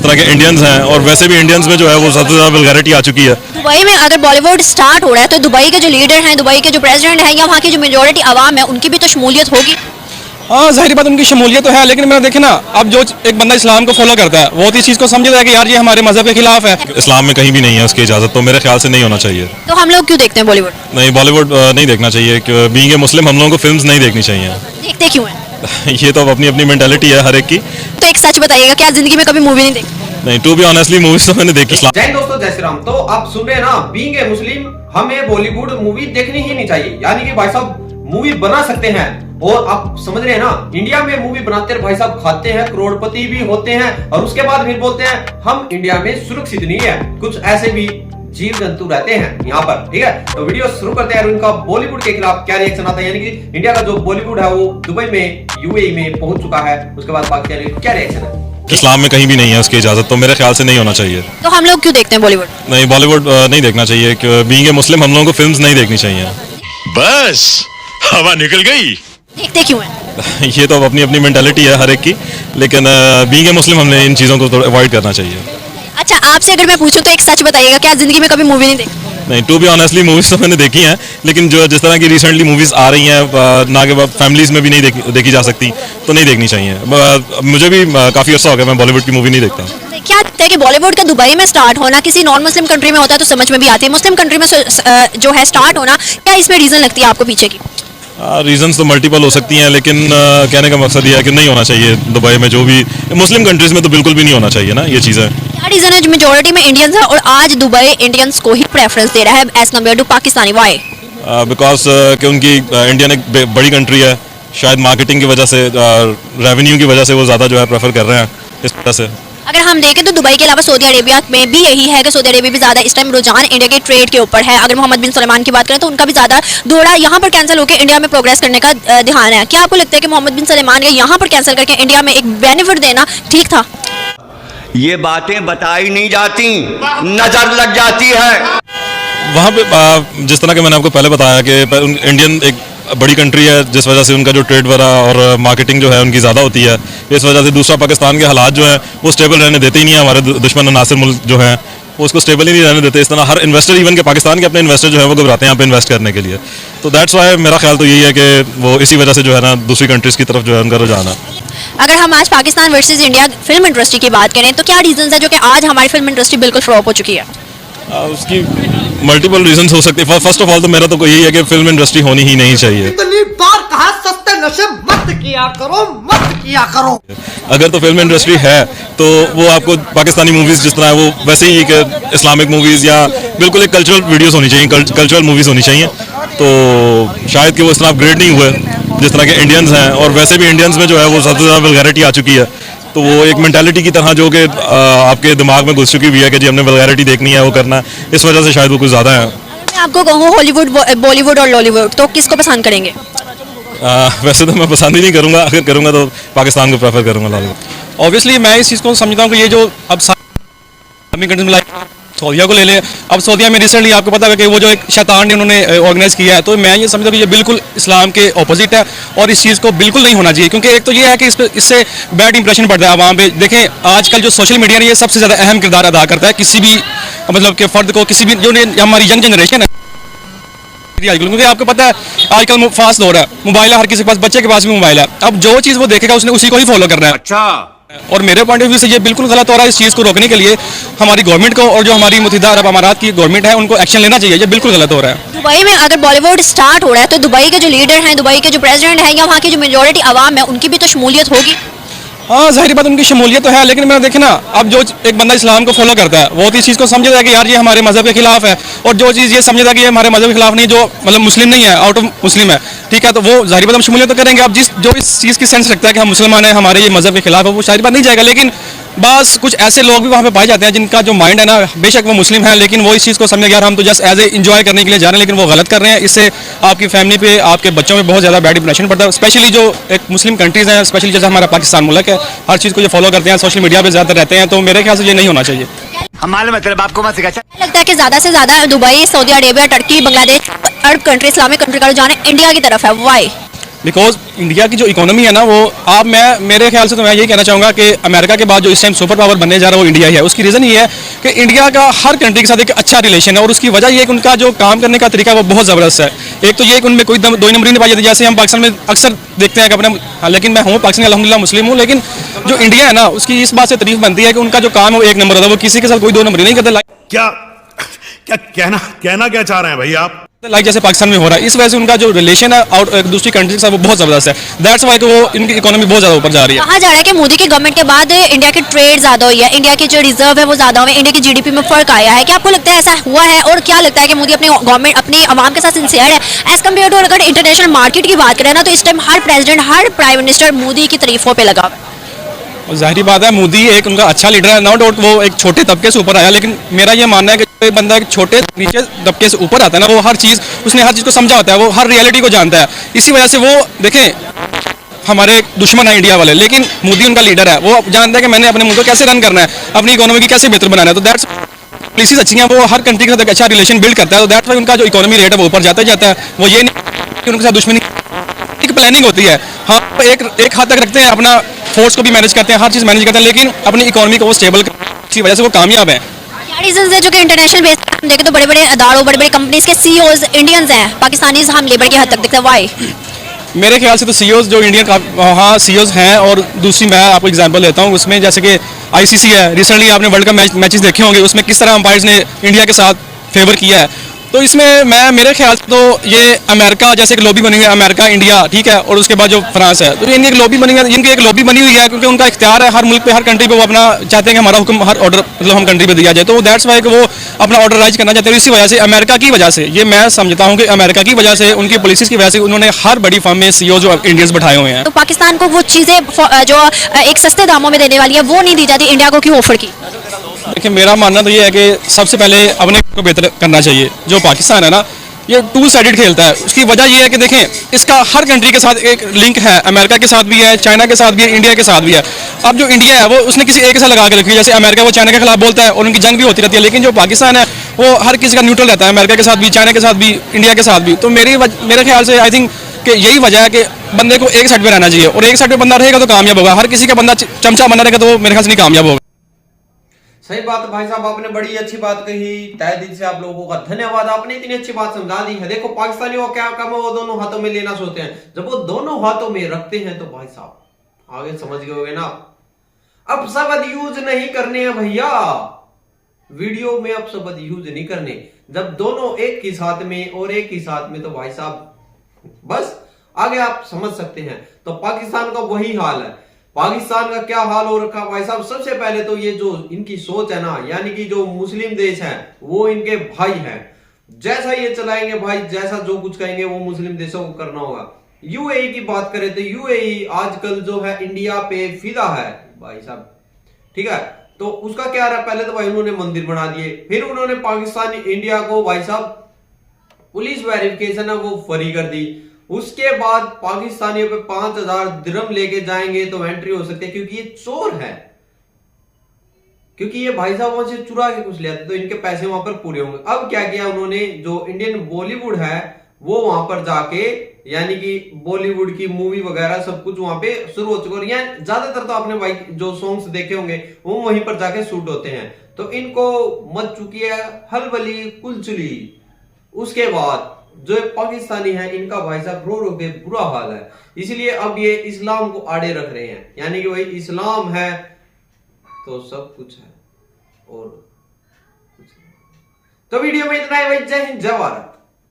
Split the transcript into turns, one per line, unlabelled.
तरह के इंडियंस हैं और वैसे भी इंडियंस में जो है वो सबसे ज़्यादा वल्गैरिटी आ चुकी है।
दुबई में अगर बॉलीवुड स्टार्ट हो रहा है तो दुबई के जो लीडर हैं, दुबई के जो प्रेसिडेंट हैं या वहाँ की जो मेजॉरिटी आवाम है उनकी भी तो शमूलियत होगी।
हाँ, जाहिर बात उनकी शमूलियत तो है, लेकिन मैंने देखे ना, अब जो एक बंदा इस्लाम को फॉलो करता है वो तो इस चीज़ को समझता है कि यार ये हमारे मजहब के खिलाफ है।
इस्लाम में कहीं भी नहीं है उसकी इजाज़त, तो मेरे ख्याल से नहीं होना चाहिए।
तो हम लोग क्यों देखते हैं बॉलीवुड?
नहीं, बॉलीवुड नहीं देखना चाहिए। बीइंग ए मुस्लिम हम लोगों को फिल्म्स नहीं देखनी चाहिए।
देखते क्यों हैं?
ये तो अपनी अपनी मेंटालिटी है हर एक की।
तो एक सच बताइएगा, क्या जिंदगी में कभी मूवी नहीं देखी?
नहीं, टू बी ऑनेस्टली मूवीज तो मैंने देखी।
जय हिंद दोस्तों, जय श्री राम। तो आप सुन रहे हैं ना, बीइंग ए मुस्लिम हमें बॉलीवुड मूवी देखनी ही नहीं चाहिए। यानी कि भाई साहब मूवी बना सकते हैं, और आप समझ रहे हैं ना, इंडिया में मूवी बनाते हैं भाई साहब, खाते हैं, करोड़पति भी होते हैं, और उसके बाद फिर बोलते हैं हम इंडिया में सुरक्षित नहीं है। कुछ ऐसे भी जीव जंतु रहते हैं यहाँ पर, ठीक है। तो वीडियो शुरू करते हैं। उनका बॉलीवुड के खिलाफ क्या रिएक्शन आता है, यानी कि इंडिया का जो बॉलीवुड है वो दुबई में, यूएई में पहुंच चुका है। उसके बाद पाकिस्तान क्या रिएक्शन है?
इस्लाम में कहीं भी नहीं है उसकी इजाज़त, तो मेरे ख्याल से नहीं होना चाहिए।
तो हम लोग क्यों देखते हैं बॉलीवुड?
नहीं, बॉलीवुड नहीं देखना चाहिए। बीइंग ए मुस्लिम हम लोगों को फिल्म्स नहीं देखनी चाहिए।
बस हवा निकल गई।
देखते क्यों हैं?
ये तो अपनी अपनी मेंटालिटी है हर एक की, लेकिन बीइंग ए मुस्लिम हमने इन चीज़ों को थोड़ा अवॉइड करना चाहिए।
अच्छा, आपसे अगर मैं पूछूं तो एक सच बताइएगा, क्या जिंदगी में कभी मूवी नहीं देखी?
नहीं, टू बी ऑनेस्टली मूवीज तो मैंने देखी हैं, लेकिन जो जिस तरह की रिसेंटली मूवीज आ रही हैं ना के फैमिलीज में भी नहीं देखी जा सकती, तो नहीं देखनी चाहिए। मुझे भी काफ़ी अर्सा हो गया मैं बॉलीवुड की मूवी नहीं देखता।
क्या लगता है कि बॉलीवुड का दुबई में स्टार्ट होना, किसी नॉन मुस्लिम कंट्री में होता है तो समझ में भी आती है, मुस्लिम कंट्री में जो है स्टार्ट होना, क्या इसमें रीजन लगती है आपको पीछे की?
रीजंस तो मल्टीपल हो सकती हैं, लेकिन कहने का मकसद ये है कि नहीं होना चाहिए दुबई में, जो भी मुस्लिम कंट्रीज में तो बिल्कुल भी नहीं होना चाहिए ना ये चीज़ें।
क्या रीजन है जो मेजोरिटी में इंडियंस है और आज दुबई इंडियंस को ही प्रेफरेंस दे रहा है as compare to Pakistani? Why?
Because कि उनकी इंडियन एक बड़ी कंट्री है, शायद मार्केटिंग की वजह से, रेवेन्यू की वजह से वो ज़्यादा जो है प्रेफर कर रहे हैं इस वजह से।
अगर हम देखें तो दुबई के अलावा सऊदी अरेबिया में भी यही है कि सऊदी अरेबिया भी ज़्यादा इस टाइम रुझान इंडिया के ट्रेड के ऊपर है। अगर मोहम्मद बिन सलमान की बात करें तो उनका भी ज़्यादा दौरा यहाँ पर कैंसिल होकर इंडिया में प्रोग्रेस करने का ध्यान है। क्या आपको लगता है कि मोहम्मद बिन सलमान का यहाँ पर कैंसिल करके इंडिया में एक बेनिफिट देना ठीक था?
ये बातें बताई नहीं जाती, नजर लग जाती है।
वहाँ पे जिस तरह के मैंने आपको पहले बताया कि इंडियन एक बड़ी कंट्री है, जिस वजह से उनका जो ट्रेड वगैरह और मार्केटिंग जो है उनकी ज़्यादा होती है। इस वजह से दूसरा पाकिस्तान के हालात जो है वो स्टेबल रहने देते ही नहीं है। हमारे दुश्मन नासिर मुल्क जो है वो उसको स्टेबल ही नहीं रहने देते। इस तरह हर इन्वेस्टर, इवन के पाकिस्तान के अपने इन्वेस्टर जो है वो घबराते हैं यहाँ पे इन्वेस्ट करने के लिए। तो दैट्स वाई मेरा ख्याल तो यही है कि वो इसी वजह से जो है ना दूसरी कंट्रीज़ की तरफ जो है उनका रुझान है।
अगर हम आज Pakistan versus India film industry की बात करें तो क्या रीजन है जो कि आज हमारी फिल्म इंडस्ट्री बिल्कुल फ्लॉप हो चुकी है?
उसकी मल्टीपल रीजंस हो सकते हैं। फर्स्ट ऑफ ऑल तो मेरा तो यही है कि फिल्म इंडस्ट्री होनी ही नहीं चाहिए।
इतनी बार कहा सस्ते नशे मत किया करो, मत किया करो।
अगर तो फिल्म इंडस्ट्री है तो वो आपको पाकिस्तानी मूवीज़ जिस तरह है वो वैसे ही एक इस्लामिक मूवीज़ या बिल्कुल एक कल्चरल वीडियोस होनी चाहिए, कल्चरल मूवीज़ होनी चाहिए। तो शायद कि वो इस तरह अपग्रेड नहीं हुए जिस तरह के इंडियंस हैं, और वैसे भी इंडियंस में जो है वो सबसे ज़्यादा वल्गैरिटी आ चुकी है। तो वो एक मेंटालिटी की तरह जो कि आपके दिमाग में घुस चुकी हुई है कि जी हमने वल्गैरिटी देखनी है, वो करना है, इस वजह से शायद वो कुछ ज़्यादा है।
मैं आपको कहूँ हॉलीवुड, बॉलीवुड और लॉलीवुड, तो किसको पसंद करेंगे?
वैसे तो मैं पसंद ही नहीं करूँगा, अगर करूँगा तो पाकिस्तान को प्रेफर करूँगा लॉलीवुड।
ऑब्वियसली मैं इस चीज़ को समझता हूँ कि ये जो अब कंट्री में सऊदिया को ले लें, अब सऊदिया में रिसेंटली आपको पता है कि वो जो एक शैतान ने उन्होंने ऑर्गेनाइज किया है, तो मैं ये समझता हूँ कि ये बिल्कुल इस्लाम के ऑपोजिट है और इस चीज़ को बिल्कुल नहीं होना चाहिए। क्योंकि एक तो ये है कि इससे बैड इंप्रेशन पड़ता है आवाम पे। देखें आजकल जो सोशल मीडिया है ये सबसे ज़्यादा अहम किरदार अदा करता है किसी भी मतलब के फ़र्द को, किसी भी जो हमारी यंग जनरेशन है आजकल, क्योंकि आपको पता है आजकल फास्ट दौर है, मोबाइल है हर किसी के पास, बच्चे के पास भी मोबाइल है। अब जो चीज़ वो देखेगा उसने उसी को ही फॉलो करना है।
अच्छा,
और मेरे पॉइंट ऑफ व्यू से ये बिल्कुल गलत हो रहा है। इस चीज़ को रोकने के लिए हमारी गवर्नमेंट को और जो हमारी मुत्तहिदा अरब अमारात की गवर्नमेंट है उनको एक्शन लेना चाहिए। ये बिल्कुल गलत हो रहा है।
दुबई में अगर बॉलीवुड स्टार्ट हो रहा है तो दुबई के जो लीडर हैं, दुबई के जो प्रेसिडेंट हैं या वहाँ की जो मेजॉरिटी आवाम है उनकी भी तो शमूलियत होगी।
हाँ, जाहिर बात उनकी शमूलियत तो है, लेकिन मैंने देखे ना, अब जो एक बंदा इस्लाम को फॉलो करता है वो तो इस चीज़ को समझता है कि यार ये हमारे मजहब के खिलाफ है, और जो चीज़ ये समझता है कि ये हमारे मजहब के खिलाफ नहीं, जो मतलब मुस्लिम नहीं है, आउट ऑफ मुस्लिम है, ठीक है, तो वो जाहिर बात हम शमूलियत तो करेंगे। अब जो इस चीज़ की सेंस रखता है कि हम मुसलमान हैं, हमारे ये मजहब के खिलाफ है, वो जाहिर बात नहीं जाएगा। लेकिन बस कुछ ऐसे लोग भी वहाँ पे पाए जाते हैं जिनका जो माइंड है ना, बेशक वो मुस्लिम है लेकिन वो इस चीज़ को समझे यार हम तो जस्ट एज ए इंजॉय करने के लिए जा रहे हैं, लेकिन वो गलत कर रहे हैं। इससे आपकी फैमिली पे, आपके बच्चों पे बहुत ज़्यादा बैड इंप्रेशन पड़ता है। स्पेशली जो एक मुस्लिम कंट्रीज़ हैं, स्पेशली जैसे हमारा पाकिस्तान मुल्क है, हर चीज़ को ये फॉलो करते हैं, सोशल मीडिया पर ज़्यादा रहते हैं, तो मेरे ख्याल से ये नहीं होना चाहिए।
हमारे मतलब आपको मत सिखा।
लगता है कि ज़्यादा से ज़्यादा Dubai, Saudi Arabia, Turkey, Bangladesh, Arab country, Islamic country का रुझान इंडिया की तरफ है। वाई?
बिकॉज इंडिया की जो इकोनॉमी है ना वो मेरे ख्याल से तो मैं यही कहना चाहूँगा कि अमेरिका के बाद जो इस टाइम सुपर पावर बनने जा रहा है वो इंडिया ही है। उसकी रीज़न ये है कि इंडिया का हर कंट्री के साथ एक अच्छा रिलेशन है और उसकी वजह ये है कि उनका जो काम करने का तरीका वो बहुत ज़बरदस्त है। एक तो ये कि उनमें कोई दो नंबरी नहीं पाई जाती, जैसे हम पाकिस्तान में अक्सर देखते हैं कि अपने, लेकिन मैं हूँ पाकिस्तान अल्हम्दुलिल्लाह मुस्लिम हूँ, लेकिन जो इंडिया है ना उसकी इस बात से तारीफ बनती है कि उनका जो काम है वो एक नंबर होता है, वो किसी के साथ कोई दो नंबरी नहीं करते।
क्या क्या कहना क्या चाह रहे हैं भाई आप?
लाइक जैसे पाकिस्तान में हो रहा है, इस वजह से उनका जो रिलेशन है और दूसरी कंट्री के साथ वो बहुत ज़बरदस्त है। दैट्स वाई वो इनकी इकोनॉमी बहुत ज़्यादा ऊपर जा रही है।
कहा जा रहा है कि मोदी की गवर्नमेंट के बाद इंडिया की ट्रेड ज्यादा हुई है, इंडिया की जो रिजर्व है वो ज्यादा हुए, इंडिया की जीडीपी में फर्क आया है। क्या आपको लगता है ऐसा हुआ है? और क्या लगता है कि मोदी अपने गवर्नमेंट अपने आवाम के साथ सिंसियर है एज कम्पेयर टू अगर इंटरनेशनल मार्केट की बात करें ना, तो इस टाइम हर प्रेसिडेंट हर प्राइम मिनिस्टर मोदी की तारीफों पर लगा हुआ है।
और जाहिर बात है मोदी एक उनका अच्छा लीडर है, नो डाउट वो एक छोटे तबके से ऊपर आया, लेकिन मेरा ये मानना है कि कोई बंदा एक छोटे नीचे तबके से ऊपर आता है ना, वो हर चीज़ उसने हर चीज़ को समझा होता है, वो हर रियलिटी को जानता है। इसी वजह से वो देखें हमारे दुश्मन है इंडिया वाले, लेकिन मोदी उनका लीडर है, वो जानता है कि मैंने अपने मुल्क को कैसे रन करना है, अपनी इकोनॉमी की कैसे बेहतर बनाना है। तो दैट्स पॉलिसीज अच्छी हैं, वो हर कंट्री के साथ एक अच्छा रिलेशन बिल्ड करता है। तो दैट्स वाई उनका जो इकोनॉमी रेट है वो ऊपर जाता ही जाता है। वो ये नहीं कि उनके साथ दुश्मनी, एक प्लानिंग होती है। हाँ एक हद तक रखते हैं, अपना फोर्स को भी मैनेज करते हैं, हर चीज़ मैनेज करते हैं, लेकिन अपनी इकोनॉमी को वो स्टेबल की वजह से वो कामयाब है।
क्या रीजन है जो कि इंटरनेशनल बेस हम देखें तो बड़े बड़े अदारों बड़े बड़े कंपनीज के सीईओज इंडियंस हैं, पाकिस्तानी हम लेबर की हद तक दिखते हैं, वाई?
मेरे ख्याल से तो सीईओज जो इंडियन हाँ सीईओज हैं, और दूसरी मैं आपको एग्जांपल देता हूँ, उसमें जैसे कि आईसीसी है, रिसेंटली आपने वर्ल्ड कप मैचेस देखे होंगे, उसमें किस तरह अंपायर्स ने इंडिया के साथ फेवर किया है। तो इसमें मेरे ख्याल से तो ये अमेरिका जैसे एक लॉबी बनी हुई है, अमेरिका इंडिया ठीक है, और उसके बाद जो फ्रांस है, तो इनकी एक लॉबी बनी हुई है, इनकी एक लॉबी बनी हुई है, क्योंकि उनका इख्तियार है हर मुल्क पे हर कंट्री पे वो अपना चाहते हैं कि हमारा हुक्म हर ऑर्डर मतलब हम कंट्री पे दिया जाए। तो दैट्स वाई कि वो अपना ऑर्डर राइज करना चाहते हैं। इसी वजह से अमेरिका की वजह से ये मैं समझता हूँ कि अमेरिका की वजह से उनकी पॉलिसीज की वजह से उन्होंने हर बड़ी फर्म में सीईओ जो इंडियंस बैठाए हुए हैं।
तो पाकिस्तान को वो चीजें जो एक सस्ते दामों में देने वाली है वो नहीं दी जाती, इंडिया को क्यों ऑफर की?
देखिए मेरा मानना तो ये है कि सबसे पहले अपने को बेहतर करना चाहिए। जो पाकिस्तान है ना ये टू साइडेड खेलता है। उसकी वजह ये है कि देखें इसका हर कंट्री के साथ एक लिंक है, अमेरिका के साथ भी है, चाइना के साथ भी है, इंडिया के साथ भी है। अब जो इंडिया है वो उसने किसी एक के साथ लगा के रखी है, जैसे अमेरिका वो चाइना के खिलाफ बोलता है और उनकी जंग भी होती रहती है, लेकिन जो पाकिस्तान है वो हर किसी का न्यूट्रल रहता है, अमेरिका के साथ भी, चाइना के साथ भी, इंडिया के साथ भी। तो मेरे ख्याल से आई थिंक कि यही वजह है कि बंदे को एक साइड पे रहना चाहिए, और एक साइड पे बंदा रहेगा तो कामयाब होगा। हर किसी का बंदा चमचा बना रहेगा तो मेरे ख्याल से नहीं कामयाब होगा।
सही बात भाई साहब, आपने बड़ी अच्छी बात कही, तहे दिल से आप लोगों का धन्यवाद, आपने इतनी अच्छी बात समझा दी है। देखो पाकिस्तानियों का क्या काम है, वो दोनों हाथों में लेना सोचते हैं, जब वो दोनों हाथों में रखते हैं तो भाई साहब आगे समझ गए होगे ना। अब शब्द यूज नहीं करने हैं भैया, वीडियो में अब शब्द यूज नहीं करने, जब दोनों एक ही साथ में और एक ही साथ में तो भाई साहब बस आगे आप समझ सकते हैं। तो पाकिस्तान का वही हाल है। पाकिस्तान का क्या हाल हो रखा भाई साहब, सबसे पहले तो ये जो इनकी सोच है ना, यानी कि जो मुस्लिम देश है वो इनके भाई हैं, जैसा ये चलाएंगे भाई, जैसा जो कुछ कहेंगे वो मुस्लिम देशों को करना होगा। यूएई की बात करें तो यूएई आजकल जो है इंडिया पे फिदा है भाई साहब, ठीक है। तो उसका क्या रहा, पहले तो भाई उन्होंने मंदिर बना दिए, फिर उन्होंने पाकिस्तान इंडिया को भाई साहब पुलिस वेरिफिकेशन है वो फ्री कर दी, उसके बाद पाकिस्तानियों पे 5000 दिरहम लेके जाएंगे तो एंट्री हो सकती है, क्योंकि ये चोर है, क्योंकि ये भाई साहब वहां से चुरा के कुछ ले आते तो इनके पैसे वहां पर पूरे होंगे। अब क्या किया उन्होंने, जो इंडियन बॉलीवुड है वो वहां पर जाके यानी कि बॉलीवुड की मूवी वगैरह सब कुछ वहां पे शुरू हो चुका है। यहाँ ज्यादातर तो आपने भाई जो सॉन्ग्स देखे होंगे वो वहीं पर जाके शूट होते हैं। तो इनको मच चुकी है हलबली कुलचुली। उसके बाद जो पाकिस्तानी है इनका भाई साहब रो रो के बुरा हाल है, इसलिए अब ये इस्लाम को आड़े रख रहे हैं, यानी कि भाई इस्लाम है तो सब कुछ है और कुछ नहीं। तो वीडियो में इतना ही भाई, जय हिंद जय भारत।